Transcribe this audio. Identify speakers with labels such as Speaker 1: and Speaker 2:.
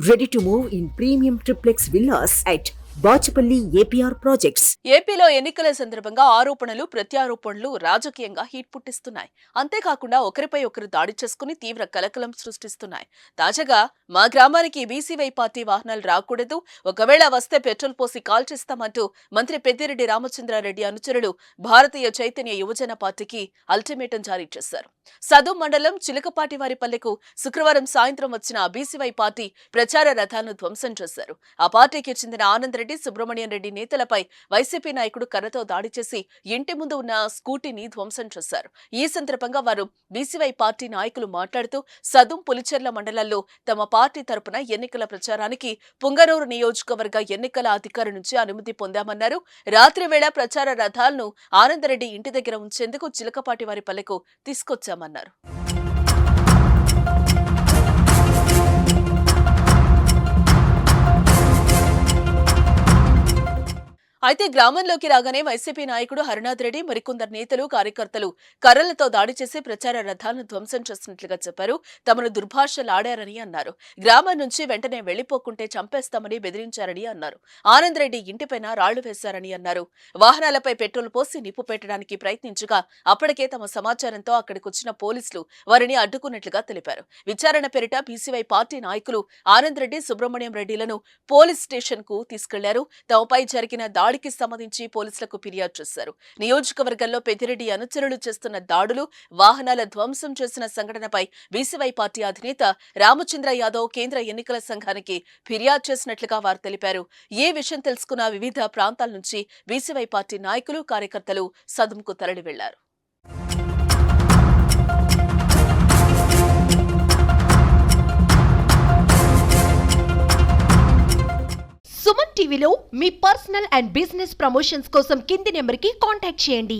Speaker 1: Ready to move in premium triplex villas at Bachupally APR projects.
Speaker 2: ఏపీలో ఎన్నికల సందర్భంగా ఆరోపణలు ప్రత్యారోపణలు రాజకీయంగా హీట్ పుట్టిస్తున్నాయి. అంతేకాకుండా ఒకరిపై ఒకరు దాడి చేసుకుని తీవ్ర కలకలం సృష్టిస్తున్నాయి. తాజాగా మా గ్రామానికి బీసీవై పార్టీ వాహనాలు రాకూడదు, ఒకవేళ వస్తే పెట్రోల్ పోసి కాల్చేస్తామంటూ మంత్రి పెద్దిరెడ్డి రామచంద్రారెడ్డి అనుచరులు భారతీయ చైతన్య యువజన పార్టీకి అల్టిమేటం జారీ చేశారు. సదుం మండలం చిలకపాటివారిపల్లెకు శుక్రవారం సాయంత్రం వచ్చిన బీసీవై పార్టీ ప్రచార రథాలను ధ్వంసం చేశారు. ఆ పార్టీకి చెందిన ఆనంద్ సుబ్రహ్మణ్యం రెడ్డి నేతలపై వైసీపీ నాయకుడు కర్రతో దాడి చేసి ఇంటి ముందు ఉన్న స్కూటీని ధ్వంసం చేశారు. ఈ సందర్భంగా వారు బీసీవై పార్టీ నాయకులు మాట్లాడుతూ సదుం పులిచెర్ల మండలాల్లో తమ పార్టీ తరపున ఎన్నికల ప్రచారానికి పుంగనూరు నియోజకవర్గ ఎన్నికల అధికారి నుంచి అనుమతి పొందామన్నారు. రాత్రి వేళ ప్రచార రథాలను ఆనందరెడ్డి ఇంటి దగ్గర ఉంచేందుకు చిలకపాటివారిపల్లెకు తీసుకొచ్చామన్నారు. అయితే గ్రామంలోకి రాగానే వైసీపీ నాయకుడు హరినాథ్ రెడ్డి మరికొందరు నేతలు కార్యకర్తలు కర్రలతో దాడి చేసి ప్రచార రథాలను ధ్వంసం చేసినట్లుగా చెప్పారు. తమను దుర్భాషలాడారని అన్నారు. గ్రామం నుంచి వెంటనే వెళ్లిపోకుంటే చంపేస్తామని బెదిరించారని అన్నారు. ఆనంద్ రెడ్డి ఇంటిపైన రాళ్లు వేశారని అన్నారు. వాహనాలపై పెట్రోల్ పోసి నిప్పు పెట్టడానికి ప్రయత్నించగా అప్పటికే తమ సమాచారంతో అక్కడికొచ్చిన పోలీసులు వారిని అడ్డుకున్నట్లుగా తెలిపారు. విచారణ పేరిట బీసీవై పార్టీ నాయకులు ఆనంద్ రెడ్డి సుబ్రహ్మణ్యం రెడ్డిలను పోలీస్ స్టేషన్ కు తీసుకెళ్లారు. తమపై జరిగిన దాడికి సంబంధించి పోలీసులకు ఫిర్యాదు చేశారు. నియోజకవర్గంలో పెద్దిరెడ్డి అనుచరులు చేస్తున్న దాడులు, వాహనాల ధ్వంసం చేసిన సంఘటనపై బీసీవై పార్టీ అధినేత రామచంద్ర యాదవ్ కేంద్ర ఎన్నికల సంఘానికి ఫిర్యాదు చేసినట్లుగా వారు తెలిపారు. ఈ విషయం తెలుసుకున్న వివిధ ప్రాంతాల నుంచి బీసీవై పార్టీ నాయకులు, కార్యకర్తలు సదుంకు తరలి వెళ్లారు.
Speaker 3: సుమన్ టీవీలో మీ పర్సనల్ అండ్ బిజినెస్ ప్రమోషన్స్ కోసం కింది నెంబర్కి కాంటాక్ట్ చేయండి.